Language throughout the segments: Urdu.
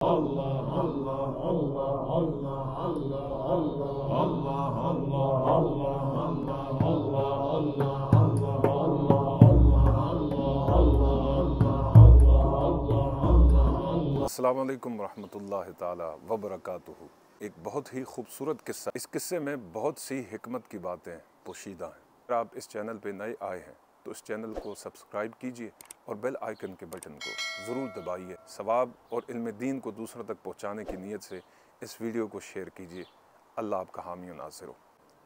السلام علیکم ورحمۃ اللہ تعالی وبرکاتہ۔ ایک بہت ہی خوبصورت قصہ، اس قصے میں بہت سی حکمت کی باتیں پوشیدہ ہیں۔ اگر آپ اس چینل پہ نئے آئے ہیں تو اس چینل کو سبسکرائب کیجئے اور بیل آئیکن کے بٹن کو ضرور دبائیے۔ ثواب اور علم دین کو دوسروں تک پہنچانے کی نیت سے اس ویڈیو کو شیئر کیجئے۔ اللہ آپ کا حامی و ناصر ہو۔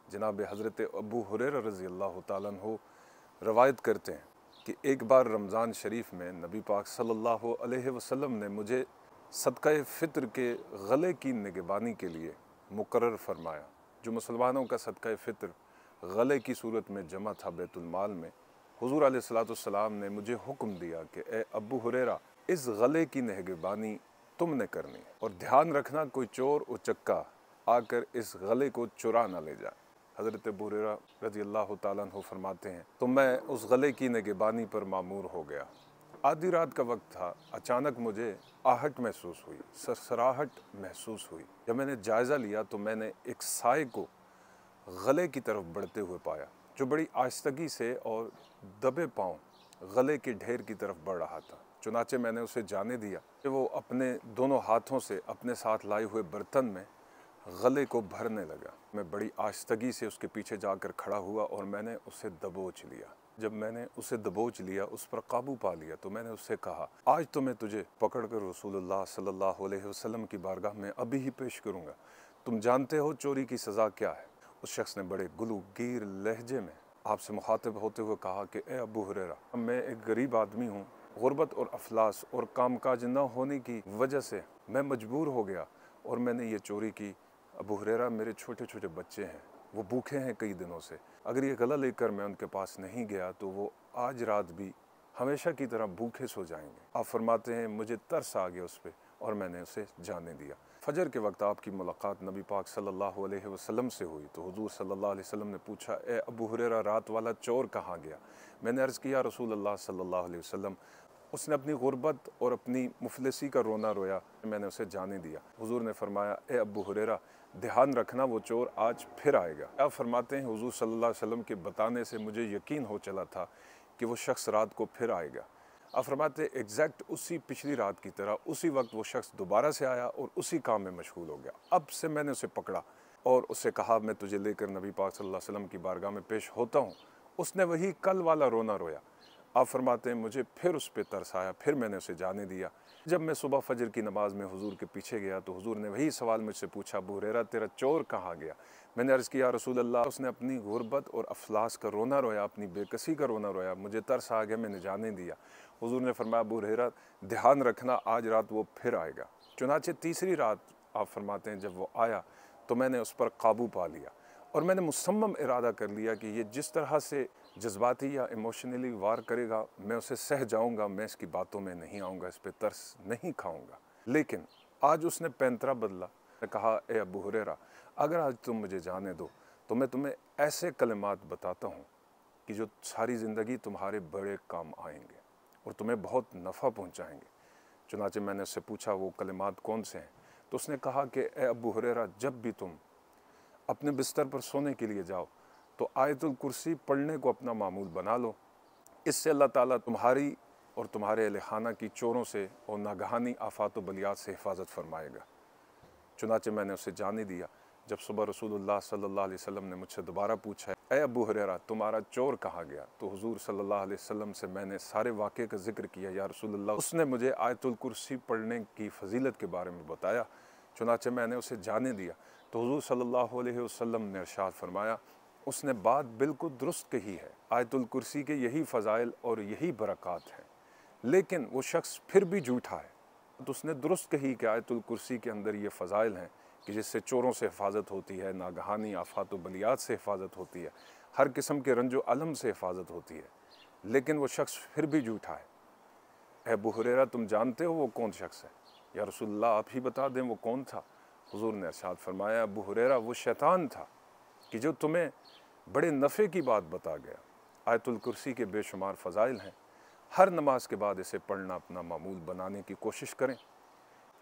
جناب حضرت ابو ہریرہ رضی اللہ تعالیٰ عنہ روایت کرتے ہیں کہ ایک بار رمضان شریف میں نبی پاک صلی اللہ علیہ وسلم نے مجھے صدقہ فطر کے غلے کی نگہبانی کے لیے مقرر فرمایا۔ جو مسلمانوں کا صدقہ فطر غلے کی صورت میں جمع تھا بیت المال میں، حضور علیہ السلام نے مجھے حکم دیا کہ اے ابو ہریرہ، اس غلے کی نگہبانی تم نے کرنی ہے، اور دھیان رکھنا کوئی چور اچکا آ کر اس غلے کو چرا نہ لے جائے۔ حضرت ابو ہریرہ رضی اللہ تعالیٰ عنہ فرماتے ہیں تو میں اس غلے کی نگہبانی پر مامور ہو گیا۔ آدھی رات کا وقت تھا، اچانک مجھے آہٹ محسوس ہوئی، سرسراہٹ محسوس ہوئی۔ جب میں نے جائزہ لیا تو میں نے ایک سائے کو غلے کی طرف بڑھتے ہوئے پایا، جو بڑی آہستگی سے اور دبے پاؤں غلے کے ڈھیر کی طرف بڑھ رہا تھا۔ چنانچہ میں نے اسے جانے دیا کہ وہ اپنے دونوں ہاتھوں سے اپنے ساتھ لائے ہوئے برتن میں غلے کو بھرنے لگا۔ میں بڑی آہستگی سے اس کے پیچھے جا کر کھڑا ہوا اور میں نے اسے دبوچ لیا۔ جب میں نے اسے دبوچ لیا، اس پر قابو پا لیا، تو میں نے اس سے کہا، آج تو میں تجھے پکڑ کر رسول اللہ صلی اللہ علیہ وسلم کی بارگاہ میں ابھی ہی پیش کروں گا۔ تم جانتے ہو چوری کی سزا کیا ہے؟ اس شخص نے بڑے گلوگیر لہجے میں آپ سے مخاطب ہوتے ہوئے کہا کہ اے ابو ہریرہ، میں ایک غریب آدمی ہوں، غربت اور افلاس اور کام کاج نہ ہونے کی وجہ سے میں مجبور ہو گیا اور میں نے یہ چوری کی۔ ابو ہریرہ، میرے چھوٹے چھوٹے بچے ہیں، وہ بھوکے ہیں کئی دنوں سے، اگر یہ غلہ لے کر میں ان کے پاس نہیں گیا تو وہ آج رات بھی ہمیشہ کی طرح بھوکے سو جائیں گے۔ آپ فرماتے ہیں مجھے ترس آ گیا اس پہ اور میں نے اسے جانے دیا۔ فجر کے وقت آپ کی ملاقات نبی پاک صلی اللہ علیہ وسلم سے ہوئی تو حضور صلی اللہ علیہ وسلم نے پوچھا، اے ابو ہریرہ، رات والا چور کہاں گیا؟ میں نے عرض کیا، رسول اللہ صلی اللہ علیہ وسلم، اس نے اپنی غربت اور اپنی مفلسی کا رونا رویا، میں نے اسے جانے دیا۔ حضور نے فرمایا، اے ابو ہریرہ، دھیان رکھنا وہ چور آج پھر آئے گا۔ آپ فرماتے ہیں حضور صلی اللہ علیہ وسلم کے بتانے سے مجھے یقین ہو چلا تھا کہ وہ شخص رات کو پھر آئے گا۔ آپ فرماتے ہیں ایگزیکٹ اسی پچھلی رات کی طرح اسی وقت وہ شخص دوبارہ سے آیا اور اسی کام میں مشغول ہو گیا۔ اب سے میں نے اسے پکڑا اور اس سے کہا، میں تجھے لے کر نبی پاک صلی اللہ علیہ وسلم کی بارگاہ میں پیش ہوتا ہوں۔ اس نے وہی کل والا رونا رویا۔ آپ فرماتے ہیں مجھے پھر اس پہ ترس آیا، پھر میں نے اسے جانے دیا۔ جب میں صبح فجر کی نماز میں حضور کے پیچھے گیا تو حضور نے وہی سوال مجھ سے پوچھا، ابو ہریرہ، تیرا چور کہاں گیا؟ میں نے عرض کیا، رسول اللہ، اس نے اپنی غربت اور افلاس کا رونا رویا، اپنی بے کسی کا رونا رویا، مجھے ترس آ گیا، میں نے جانے دیا۔ حضور نے فرمایا، ابو ہریرہ، دھیان رکھنا آج رات وہ پھر آئے گا۔ چنانچہ تیسری رات آپ فرماتے ہیں جب وہ آیا تو میں نے اس پر قابو پا لیا اور میں نے مصمم ارادہ کر لیا کہ یہ جس طرح سے جذباتی یا ایموشنلی وار کرے گا میں اسے سہ جاؤں گا، میں اس کی باتوں میں نہیں آؤں گا، اس پہ ترس نہیں کھاؤں گا۔ لیکن آج اس نے پینترا بدلا۔ میں کہا، اے ابو ہریرہ، اگر آج تم مجھے جانے دو تو میں تمہیں ایسے کلمات بتاتا ہوں کہ جو ساری زندگی تمہارے بڑے کام آئیں گے اور تمہیں بہت نفع پہنچائیں گے۔ چنانچہ میں نے اس سے پوچھا وہ کلمات کون سے ہیں؟ تو اس نے کہا کہ اے ابو ہریرہ، جب بھی تم اپنے بستر پر سونے کے لیے جاؤ تو آیت الکرسی پڑھنے کو اپنا معمول بنا لو، اس سے اللہ تعالیٰ تمہاری اور تمہارے اہل خانہ کی چوروں سے اور ناگہانی آفات و بلیات سے حفاظت فرمائے گا۔ چنانچہ میں نے اسے جانے دیا۔ جب صبح رسول اللہ صلی اللہ علیہ وسلم نے مجھ سے دوبارہ پوچھا، اے ابو ہریرہ، تمہارا چور کہاں گیا؟ تو حضور صلی اللہ علیہ وسلم سے میں نے سارے واقعے کا ذکر کیا، یا رسول اللہ، اس نے مجھے آیت الکرسی پڑھنے کی فضیلت کے بارے میں بتایا۔ چنانچہ میں نے اسے جانے دیا تو حضور صلی اللہ علیہ وسلم نے ارشاد فرمایا، اس نے بات بالکل درست کہی ہے، آیت الکرسی کے یہی فضائل اور یہی برکات ہیں، لیکن وہ شخص پھر بھی جھوٹا ہے۔ تو اس نے درست کہی کہ آیت الکرسی کے اندر یہ فضائل ہیں کہ جس سے چوروں سے حفاظت ہوتی ہے، ناگہانی آفات و بلیات سے حفاظت ہوتی ہے، ہر قسم کے رنج و الم سے حفاظت ہوتی ہے، لیکن وہ شخص پھر بھی جھوٹا ہے۔ اے ابو ہریرہ، تم جانتے ہو وہ کون شخص ہے؟ یا رسول اللہ، آپ ہی بتا دیں وہ کون تھا۔ حضور نے ارشاد فرمایا، ابو ہریرہ، وہ شیطان تھا کہ جو تمہیں بڑے نفع کی بات بتا گیا۔ آیت الکرسی کے بے شمار فضائل ہیں، ہر نماز کے بعد اسے پڑھنا اپنا معمول بنانے کی کوشش کریں۔